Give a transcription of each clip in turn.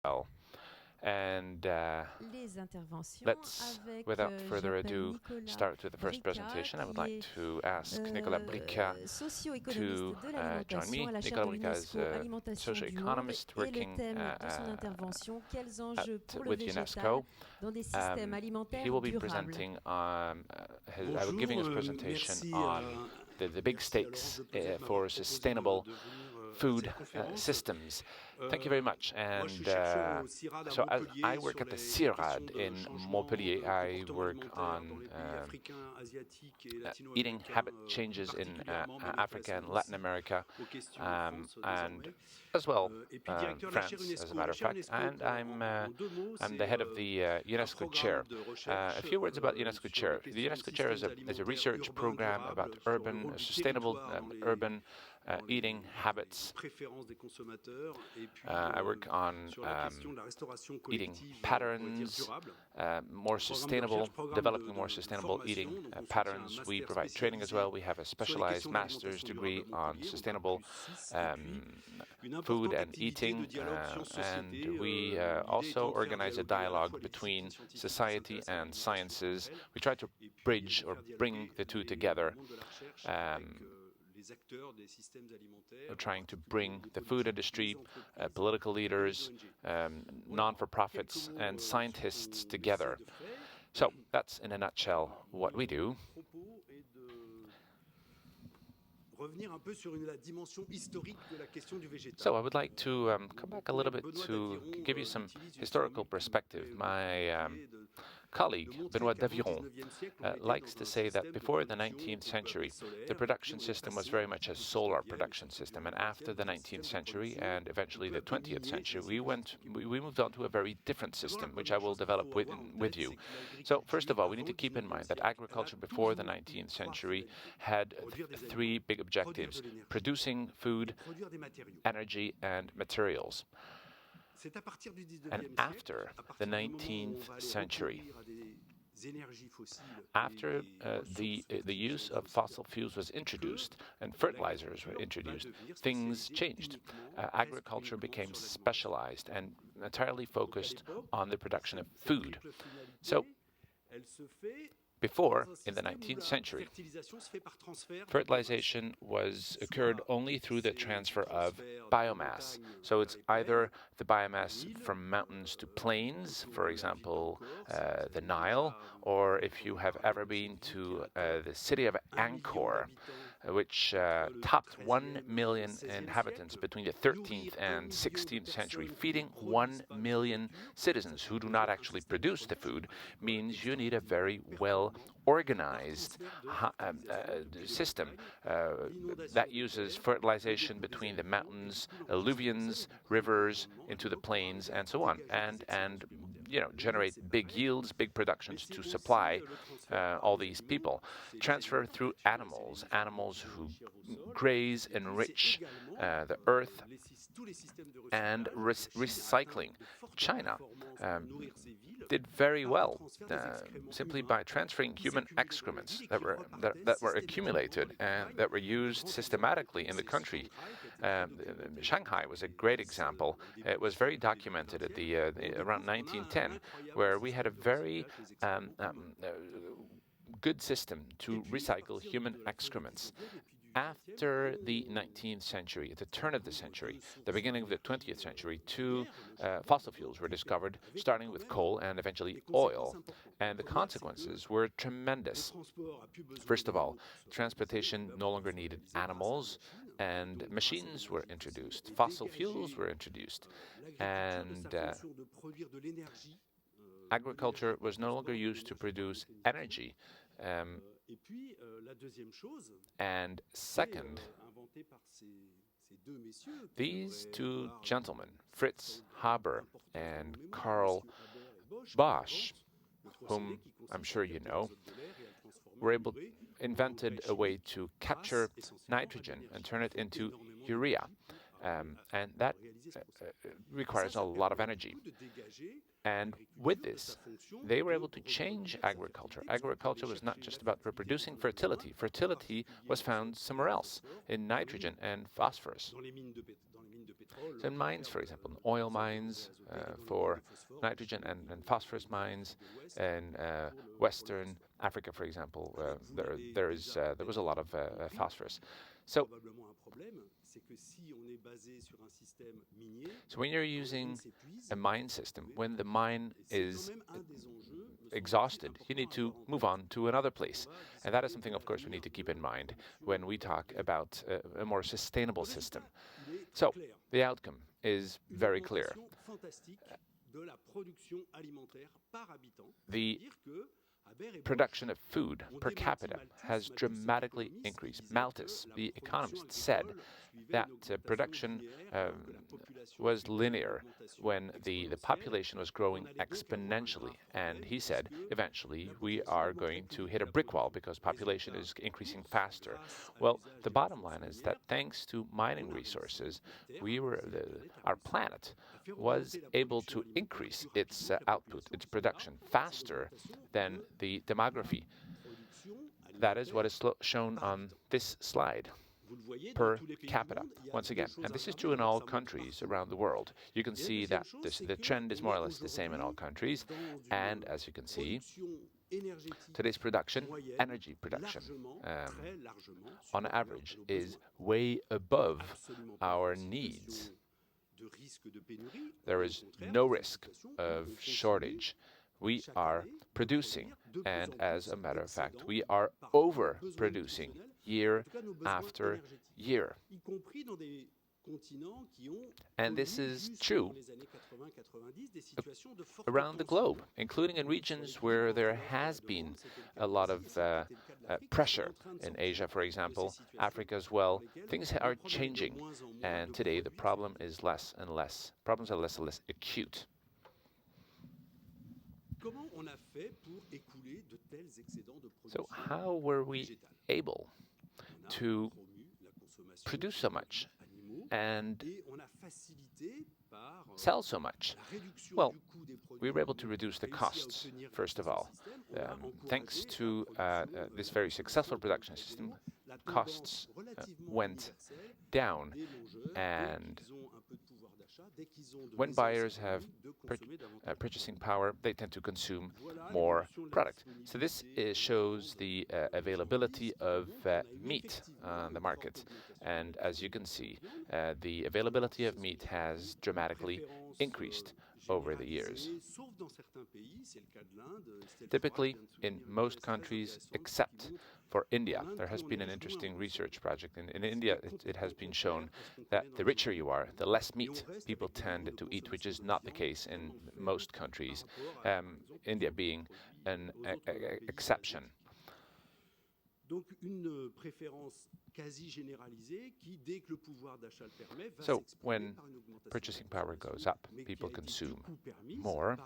Bonduelle. And let's, without further ado, start with the first presentation. I would like to ask Nicolas Bricas to join me. Nicolas Bricas is a socio-economist working with Unesco. He will be presenting giving his presentation on the big stakes for sustainable food systems. Thank you very much. And so as I work at the CIRAD in Montpellier. I work on eating habit changes in Africa and Latin America, and as well France, as a matter of fact. And I'm the head of the UNESCO chair. A few words about UNESCO chair. The UNESCO chair is a research program about sustainable urban eating habits. I work on eating patterns, developing more sustainable eating patterns. We provide training as well. We have a specialized master's degree on sustainable food and eating, and we also organize a dialogue between society and sciences. We try to bridge or bring the two together. We're trying to bring the food industry, political leaders, non-for-profits, and scientists together. So that's, in a nutshell, what we do. So I would like to come back a little bit to give you some historical perspective. My colleague, Benoît d'Aviron, likes to say that before the 19th century, the production system was very much a solar production system. And after the 19th century and eventually the 20th century, we moved on to a very different system, which I will develop with you. So first of all, we need to keep in mind that agriculture before the 19th century had three big objectives: producing food, energy, and materials. And after the 19th century, after the use of fossil fuels was introduced and fertilizers were introduced, things changed. Agriculture became specialized and entirely focused on the production of food. So, before, in the 19th century, fertilization occurred only through the transfer of biomass. So it's either the biomass from mountains to plains, for example, the Nile, or if you have ever been to the city of Angkor, which topped 1 million inhabitants between the 13th and 16th century, feeding 1 million citizens who do not actually produce the food, means you need a very well-organized system that uses fertilization between the mountains, alluvions, rivers, into the plains, and so on, and generate big yields, big productions to supply all these people. Transfer through animals who graze, enrich the earth, and recycling. China did very well simply by transferring human excrements that were accumulated and that were used systematically in the country. Shanghai was a great example. It was very documented at around 1910, where we had a very good system to recycle human excrements. After the 19th century, at the turn of the century, the beginning of the 20th century, two fossil fuels were discovered, starting with coal and eventually oil. And the consequences were tremendous. First of all, transportation no longer needed animals, and machines were introduced. Fossil fuels were introduced. And agriculture was no longer used to produce energy. And second, these two gentlemen, Fritz Haber and Karl Bosch, whom I'm sure you know, invented a way to capture nitrogen and turn it into urea. And that requires a lot of energy. And with this, they were able to change agriculture. Agriculture was not just about reproducing fertility. Fertility was found somewhere else, in nitrogen and phosphorus. So in mines, for example, in oil mines for nitrogen and phosphorus mines, in Western Africa, for example, there was a lot of phosphorus. So when you're using a mine system, when the mine is exhausted, you need to move on to another place. And that is something, of course, we need to keep in mind when we talk about a more sustainable system. So the outcome is very clear. The production of food per capita has dramatically increased. Malthus, the economist, said that production was linear when the population was growing exponentially. And he said, eventually, we are going to hit a brick wall because population is increasing faster. Well, the bottom line is that thanks to mining resources, our planet was able to increase its output, its production, faster than the demography. That is what is shown on this slide per capita, once again. And this is true in all countries around the world. You can see that the trend is more or less the same in all countries. And as you can see, today's production, energy production, on average, is way above our needs. There is no risk of shortage. We are producing, and as a matter of fact, we are overproducing year after year. And this is true around the globe, including in regions where there has been a lot of pressure. In Asia, for example, Africa as well, things are changing. And today the problem is less and less. Problems are less and less acute. So how were we able to produce so much and sell so much? Well, we were able to reduce the costs, first of all. Thanks to this very successful production system, costs went down, and when buyers have purchasing power, they tend to consume more product. So this shows the availability of meat on the market. And as you can see, the availability of meat has dramatically increased over the years. Typically, in most countries, except for India, there has been an interesting research project. In India, it has been shown that the richer you are, the less meat people tend to eat, which is not the case in most countries, India being an exception. So when purchasing power goes up, people consume more.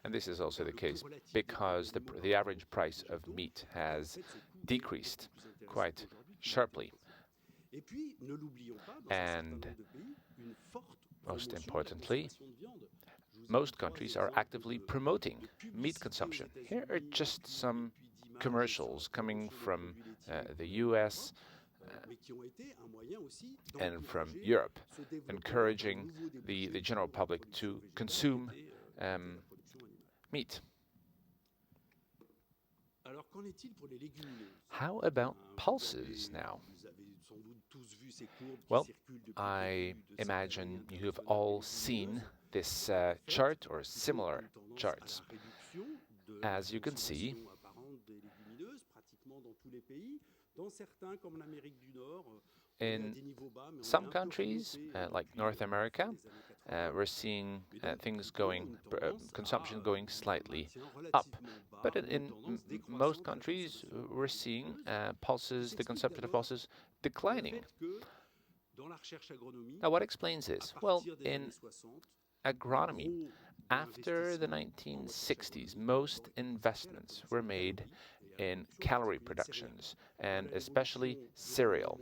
And this is also the case because the average price of meat has decreased quite sharply. And most importantly, most countries are actively promoting meat consumption. Here are just some commercials coming from the US and from Europe, encouraging the general public to consume meat. How about pulses now? Well, I imagine you have all seen this chart or similar charts. As you can see, in some countries, like North America, we're seeing consumption going slightly up. But in most countries, we're seeing the consumption of pulses declining. Now, what explains this? Well, in agronomy, after the 1960s, most investments were made in calorie productions, and especially cereal.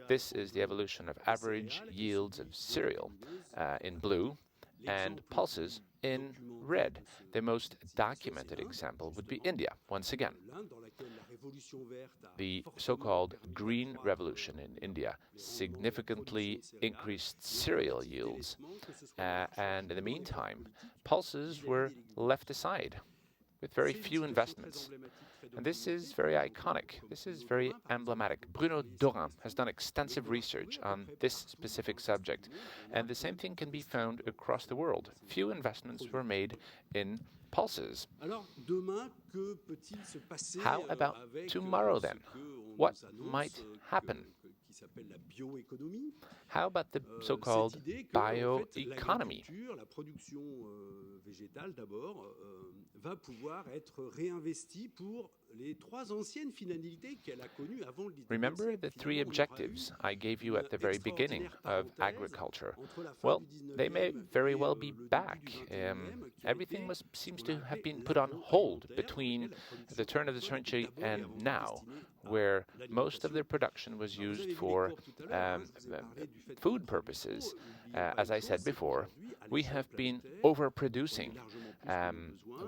This is the evolution of average yields of cereal in blue, and pulses in red. The most documented example would be India, once again. The so-called Green Revolution in India significantly increased cereal yields, and in the meantime, pulses were left aside with very few investments. And this is very iconic. This is very emblematic. Bruno Dorin has done extensive research on this specific subject, and the same thing can be found across the world. Few investments were made in pulses. How about tomorrow then? What might happen? How about the so-called bioeconomy? Remember the three objectives I gave you at the very beginning of agriculture? Well, they may very well be back. Everything seems to have been put on hold between the turn of the century and now, where most of their production was used for food purposes. As I said before, we have been overproducing.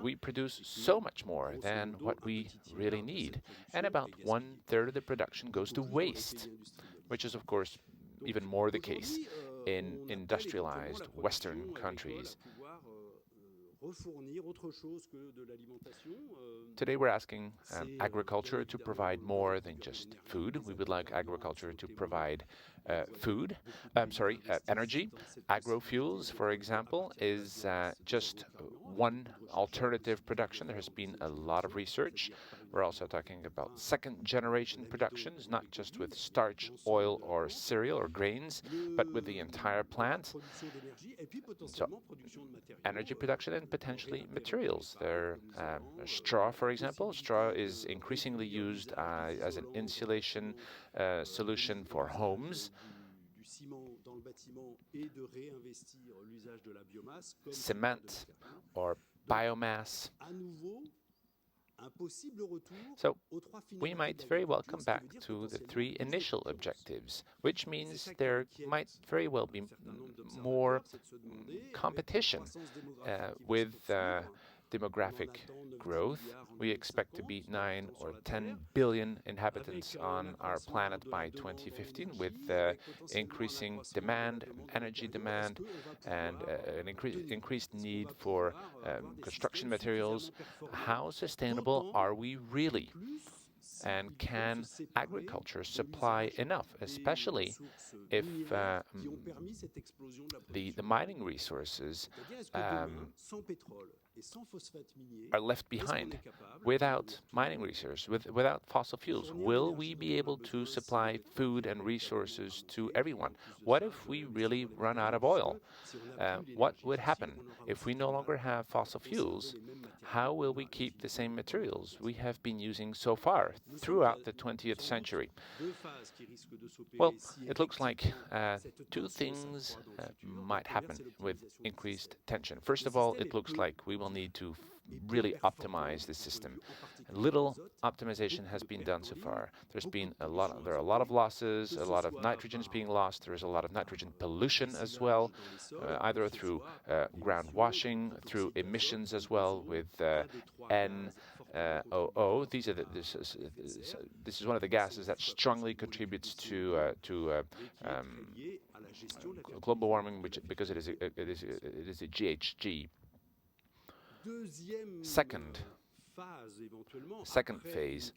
We produce so much more than what we really need, and about 1/3 of the production goes to waste, which is, of course, even more the case in industrialized Western countries. Today we're asking agriculture to provide more than just food. We would like agriculture to provide energy. Agrofuels, for example, is just one alternative production. There has been a lot of research. We're also talking about second-generation productions, not just with starch, oil, or cereal or grains, but with the entire plant. So, energy production and potentially materials. Straw, for example. Straw is increasingly used as an insulation solution for homes. Cement or biomass. So we might very well come back to the three initial objectives, which means there might very well be more competition with demographic growth. We expect to be 9 or 10 billion inhabitants on our planet by 2015, with increasing demand, energy demand, and an increased need for construction materials. How sustainable are we really? And can agriculture supply enough, especially if the mining resources are left behind? Without mining resources, without fossil fuels, will we be able to supply food and resources to everyone? What if we really run out of oil? What would happen if we no longer have fossil fuels? How will we keep the same materials we have been using so far throughout the 20th century? Well, it looks like two things might happen with increased tension. First of all, it looks like we will need to really optimize the system. Little optimization has been done so far. There are a lot of losses, a lot of nitrogen is being lost. There is a lot of nitrogen pollution as well, either through ground washing, through emissions as well, with NOO. This is one of the gases that strongly contributes to global warming, because it is a GHG. Second phase,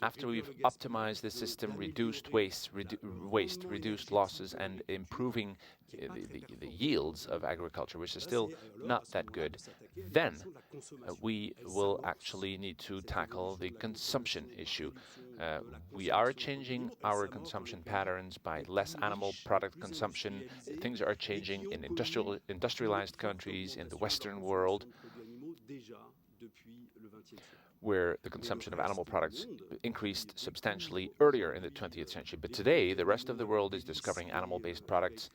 after we've optimized the system, reduced waste, reduced losses, and improving the yields of agriculture, which is still not that good, then we will actually need to tackle the consumption issue. We are changing our consumption patterns by less animal product consumption. Things are changing in industrialized countries in the Western world, where the consumption of animal products increased substantially earlier in the 20th century. But today, the rest of the world is discovering animal-based products,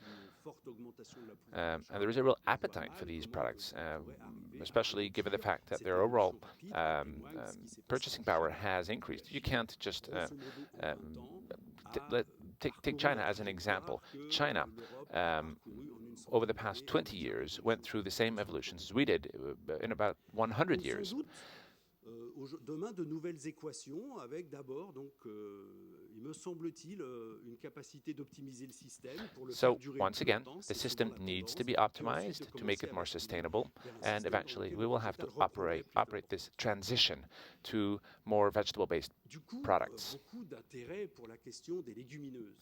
and there is a real appetite for these products, especially given the fact that their overall purchasing power has increased. You can't just take China as an example. China, over the past 20 years, went through the same evolutions as we did in about 100 years. Demain, de nouvelles équations avec d'abord, donc, il me semble-t-il, une capacité d'optimiser le système pour le faire durer. So once again, the system needs to be optimized to make it more sustainable, and eventually we will have to operate this transition to more vegetable-based products. Beaucoup d'intérêt pour la question des légumineuses.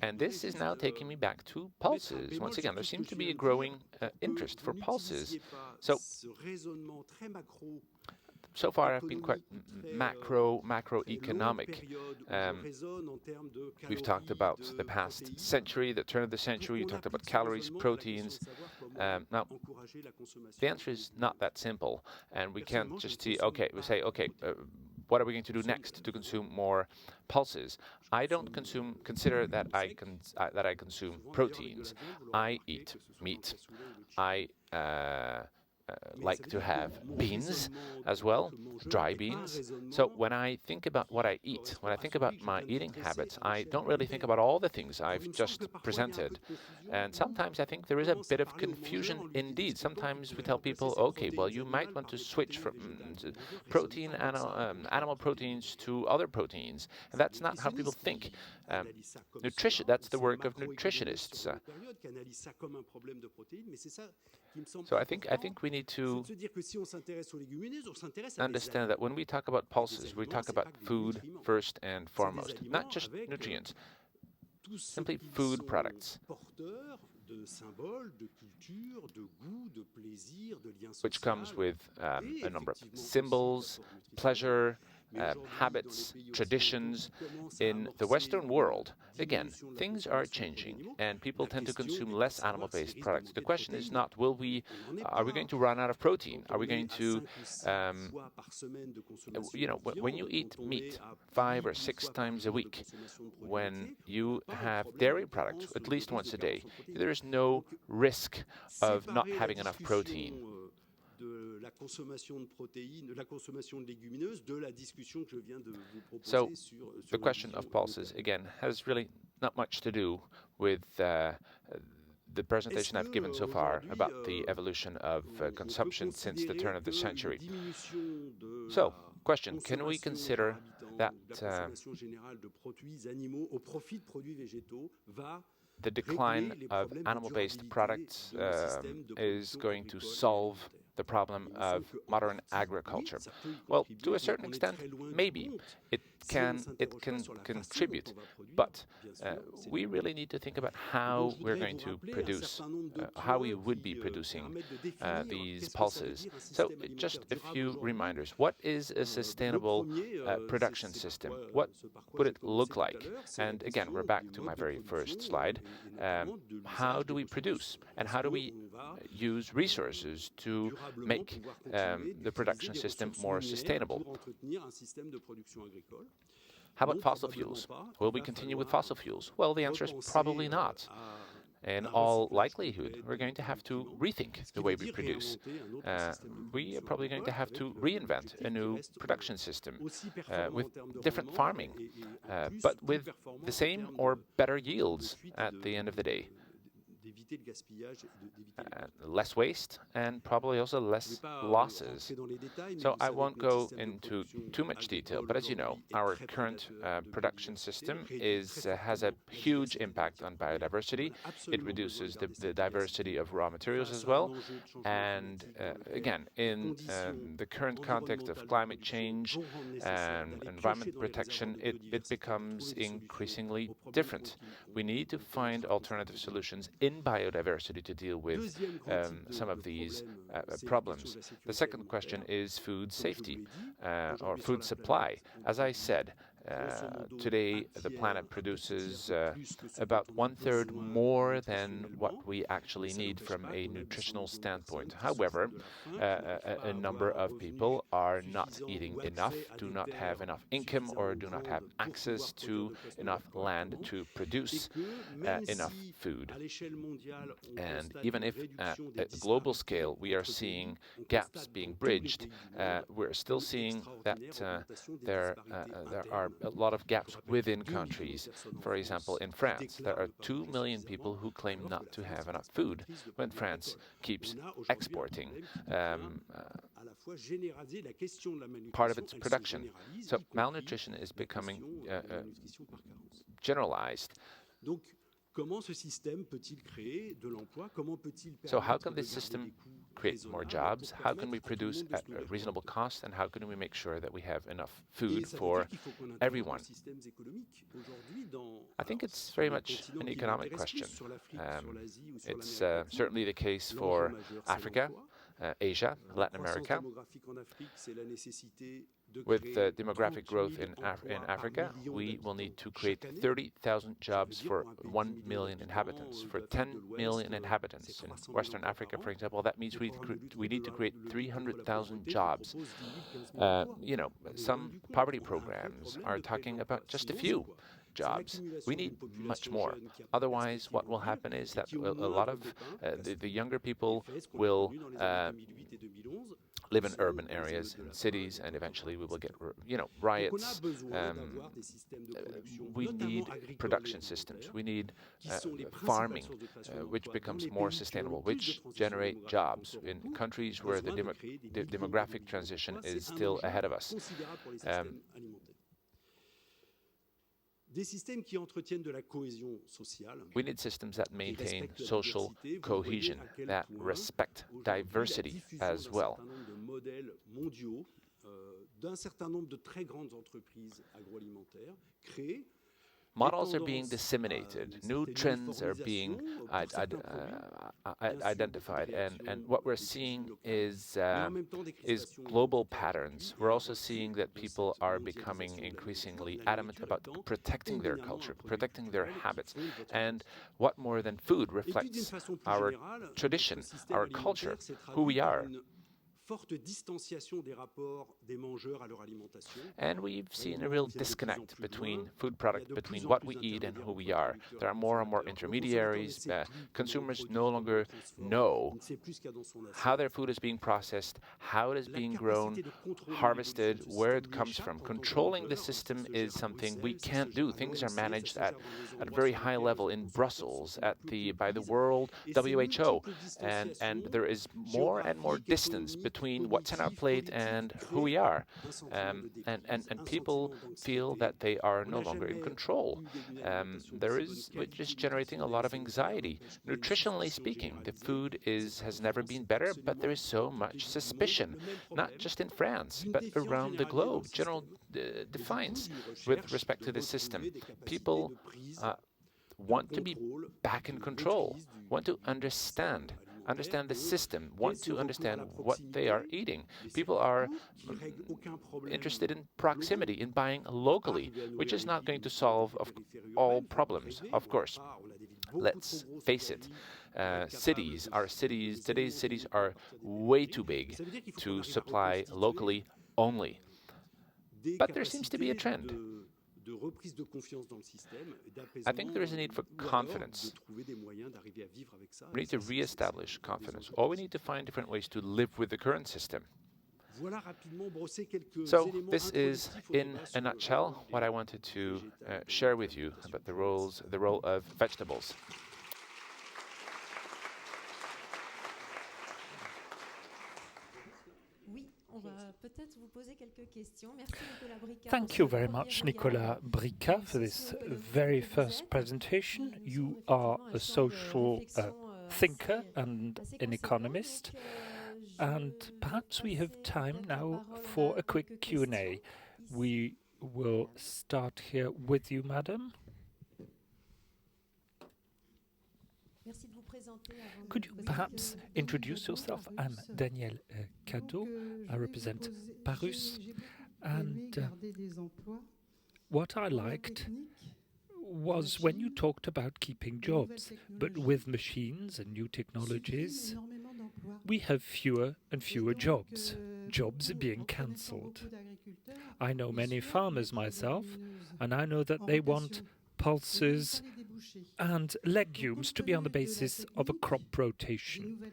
And this is now taking me back to pulses. Once again, there seems to be a growing interest for pulses. So far, I've been quite macroeconomic. We've talked about the past century, the turn of the century. You talked about calories, proteins. Now, the answer is not that simple, and we can't just say, okay, what are we going to do next to consume more pulses? I don't consider that I consume proteins. I eat meat. I like to have beans as well, dry beans. So when I think about what I eat, when I think about my eating habits, I don't really think about all the things I've just presented. And sometimes I think there is a bit of confusion indeed. Sometimes we tell people, okay, well, you might want to switch from animal proteins to other proteins. And that's not how people think. Nutrition, that's the work of nutritionists. So I think we need to understand that when we talk about pulses, we talk about food first and foremost, not just nutrients, simply food products, which comes with a number of symbols, pleasure, habits, traditions. In the Western world, again, things are changing, and people tend to consume less animal-based products. The question is not, are we going to run out of protein? Are we going to, when you eat meat 5 or 6 times a week, when you have dairy products at least once a day, there is no risk of not having enough protein. So the question of pulses, again, has really not much to do with the presentation I've given so far about the evolution of consumption since the turn of the century. So, question, can we consider that the decline of animal-based products is going to solve the problem of modern agriculture? Well, to a certain extent, maybe it can contribute, but we really need to think about how we're going to produce, how we would be producing these pulses. So just a few reminders. What is a sustainable production system? What would it look like? And again, we're back to my very first slide. How do we produce, and how do we use resources to make the production system more sustainable? How about fossil fuels? Will we continue with fossil fuels? Well, the answer is probably not. In all likelihood, we're going to have to rethink the way we produce. We are probably going to have to reinvent a new production system with different farming, but with the same or better yields at the end of the day. Less waste and probably also less losses. So I won't go into too much detail, but as you know, our current production system has a huge impact on biodiversity. It reduces the diversity of raw materials as well. And again, in the current context of climate change and environment protection, it becomes increasingly different. We need to find alternative solutions in biodiversity to deal with some of these problems. The second question is food safety or food supply. As I said, today, the planet produces about 1/3 more than what we actually need from a nutritional standpoint. However, a number of people are not eating enough, do not have enough income, or do not have access to enough land to produce enough food. And even if at a global scale we are seeing gaps being bridged, we're still seeing that there are a lot of gaps within countries. For example, in France, there are 2 million people who claim not to have enough food when France keeps exporting part of its production. So malnutrition is becoming generalized. So how can this system create more jobs? How can we produce at a reasonable cost? And how can we make sure that we have enough food for everyone? I think it's very much an economic question. It's certainly the case for Africa, Asia, Latin America. With the demographic growth in Africa, we will need to create 30,000 jobs for 1 million inhabitants. For 10 million inhabitants in Western Africa, for example, that means we need to create 300,000 jobs. Some poverty programs are talking about just a few jobs. We need much more. Otherwise, what will happen is that a lot of the younger people will live in urban areas, in cities, and eventually we will get, riots. We need production systems. We need farming, which becomes more sustainable, which generate jobs in countries where the demographic transition is still ahead of us. We need systems that maintain social cohesion, that respect diversity as well. Models are being disseminated, new trends are being identified, and what we're seeing is global patterns. We're also seeing that people are becoming increasingly adamant about protecting their culture, protecting their habits, and what more than food reflects our tradition, our culture, who we are. And we've seen a real disconnect between between what we eat and who we are. There are more and more intermediaries. Consumers no longer know how their food is being processed, how it is being grown, harvested, where it comes from. Controlling the system is something we can't do. Things are managed at a very high level in Brussels, by the World WHO, and there is more and more distance between what's on our plate and who we are. And people feel that they are no longer in control. Which is generating a lot of anxiety. Nutritionally speaking, the food has never been better, but there is so much suspicion, not just in France, but around the globe. General defiance with respect to the system. People want to be back in control, want to understand the system, want to understand what they are eating. People are interested in proximity, in buying locally, which is not going to solve all problems, of course. Let's face it. Today's cities are way too big to supply locally only. But there seems to be a trend. I think there is a need for confidence. We need to re-establish confidence, or we need to find different ways to live with the current system. So this is, in a nutshell, what I wanted to share with you about the role of vegetables. Thank you very much, Nicolas Bricas, for this very first presentation. You are a social thinker and an economist, and perhaps we have time now for a quick Q&A. We will start here with you, madam. Could you perhaps introduce yourself? I'm Danielle Cadeau. I represent Parus. And what I liked was when you talked about keeping jobs. But with machines and new technologies, we have fewer and fewer jobs. Jobs are being cancelled. I know many farmers myself, and I know that they want pulses and legumes to be on the basis of a crop rotation.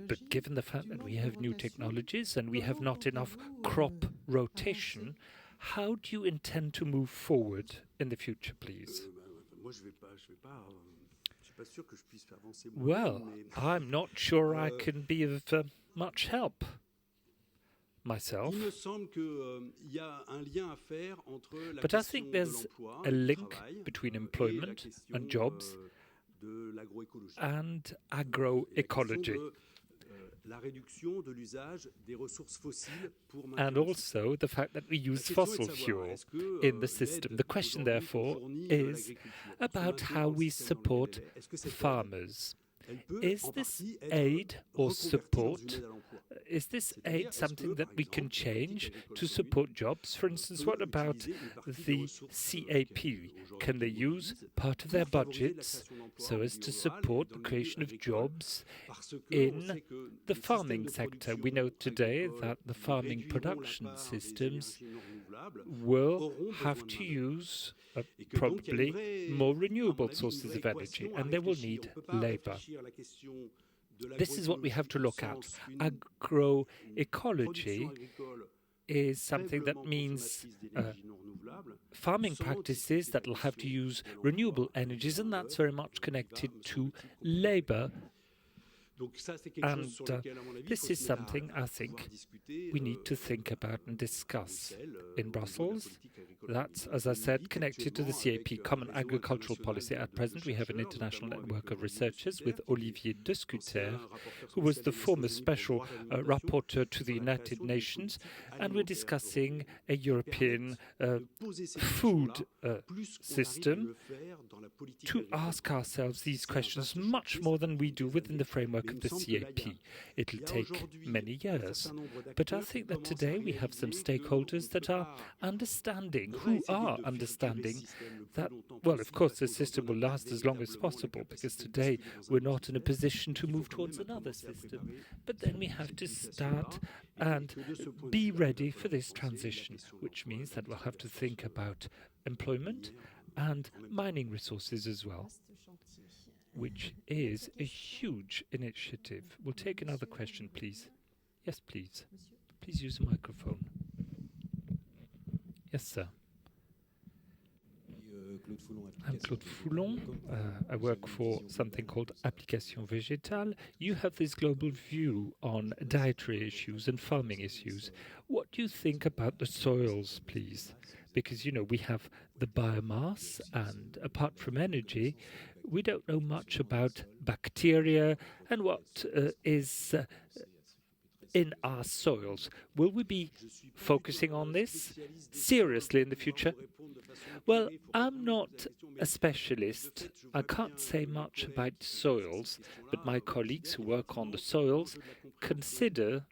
But given the fact that we have new technologies and we have not enough crop rotation, how do you intend to move forward in the future, please? Well, I'm not sure I can be of much help myself. But I think there's a link between employment and jobs and agroecology. And also the fact that we use fossil fuel in the system. The question, therefore, is about how we support farmers. Is this aid or support, is this aid something that we can change to support jobs? For instance, what about the CAP? Can they use part of their budgets so as to support the creation of jobs in the farming sector? We know today that the farming production systems will have to use probably more renewable sources of energy, and they will need labor. This is what we have to look at. Agroecology is something that means farming practices that will have to use renewable energies, and that's very much connected to labor. And this is something I think we need to think about and discuss in Brussels. That's, as I said, connected to the CAP, Common Agricultural Policy. At present, we have an international network of researchers with Olivier de Scuter, who was the former special rapporteur to the United Nations, and we're discussing a European food system to ask ourselves these questions much more than we do within the framework of the CAP. It'll take many years. But I think that today we have some stakeholders that are understanding, that, well, of course, the system will last as long as possible, because today we're not in a position to move towards another system. But then we have to start and be ready for this transition, which means that we'll have to think about employment and mining resources as well, which is a huge initiative. We'll take another question, please. Yes, please. Please use the microphone. Yes, sir. I'm Claude Foulon. I work for something called Application Végétale. You have this global view on dietary issues and farming issues. What do you think about the soils, please? Because, you know, we have the biomass, and apart from energy, we don't know much about bacteria and what is in our soils. Will we be focusing on this seriously in the future? Well, I'm not a specialist. I can't say much about soils, but my colleagues who work on the soils consider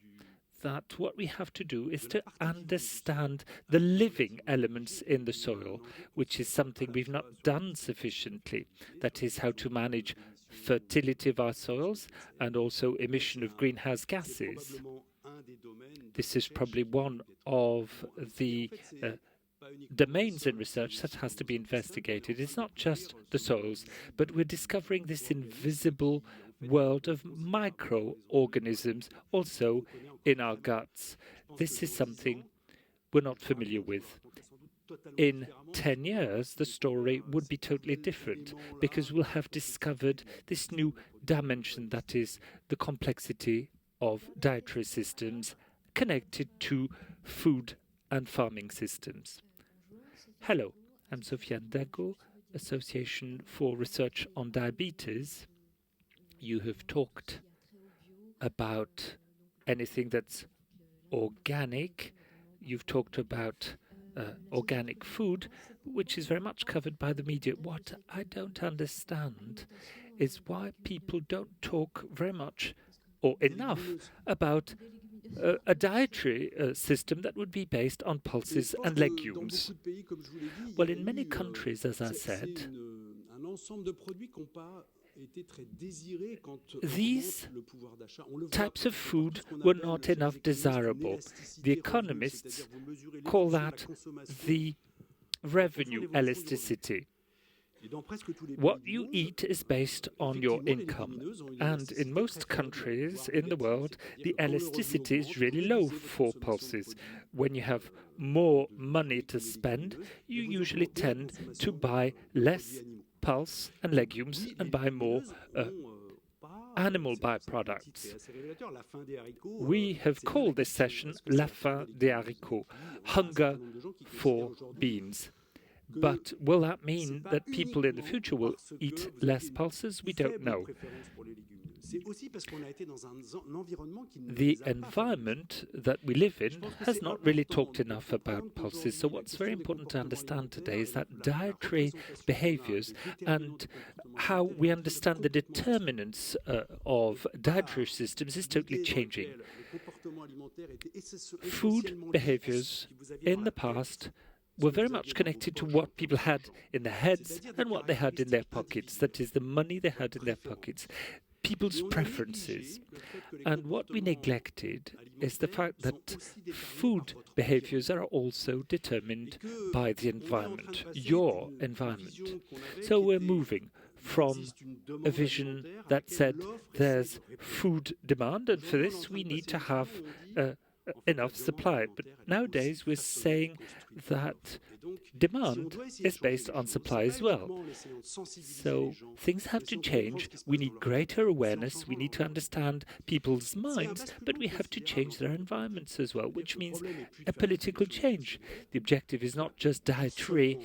that what we have to do is to understand the living elements in the soil, which is something we've not done sufficiently. That is, how to manage fertility of our soils and also emission of greenhouse gases. This is probably one of the domains in research that has to be investigated. It's not just the soils, but we're discovering this invisible world of microorganisms also in our guts. This is something we're not familiar with. In 10 years, the story would be totally different, because we'll have discovered this new dimension, that is the complexity of dietary systems connected to food and farming systems. Hello, I'm Sofiane Dago, Association for Research on Diabetes. You have talked about anything that's organic. You've talked about organic food, which is very much covered by the media. What I don't understand is why people don't talk very much or enough about a dietary system that would be based on pulses and legumes. Well, in many countries, as I said, these types of food were not enough desirable. The economists call that the revenue elasticity. What you eat is based on your income, and in most countries in the world, the elasticity is really low for pulses. When you have more money to spend, you usually tend to buy less pulse and legumes and buy more animal byproducts. We have called this session La fin des haricots, hunger for beans. But will that mean that people in the future will eat less pulses? We don't know. The environment that we live in has not really talked enough about pulses. So what's very important to understand today is that dietary behaviors and how we understand the determinants of dietary systems is totally changing. Food behaviors in the past were very much connected to what people had in their heads and what they had in their pockets, that is, the money they had in their pockets, people's preferences. And what we neglected is the fact that food behaviors are also determined by the environment, your environment. So we're moving from a vision that said there's food demand, and for this we need to have enough supply. But nowadays we're saying that demand is based on supply as well. So things have to change. We need greater awareness. We need to understand people's minds, but we have to change their environments as well, which means a political change. The objective is not just dietary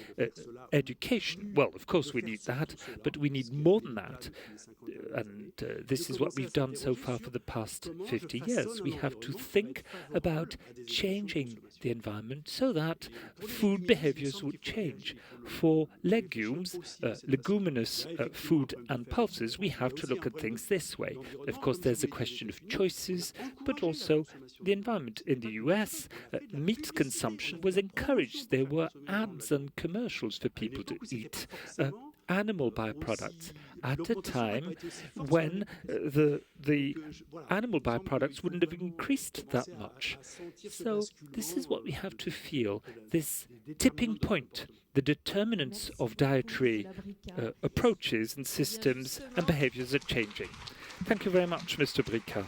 education. Well, of course we need that, but we need more than that. And this is what we've done so far for the past 50 years. We have to think about changing the environment so that food behaviors would change. For legumes, leguminous food and pulses, we have to look at things this way. Of course, there's a question of choices, but also the environment. In the US, meat consumption was encouraged. There were ads and commercials for people to eat animal byproducts at a time when the animal byproducts wouldn't have increased that much. So this is what we have to feel, this tipping point, the determinants of dietary approaches and systems and behaviors are changing. Thank you very much, Mr. Bricas.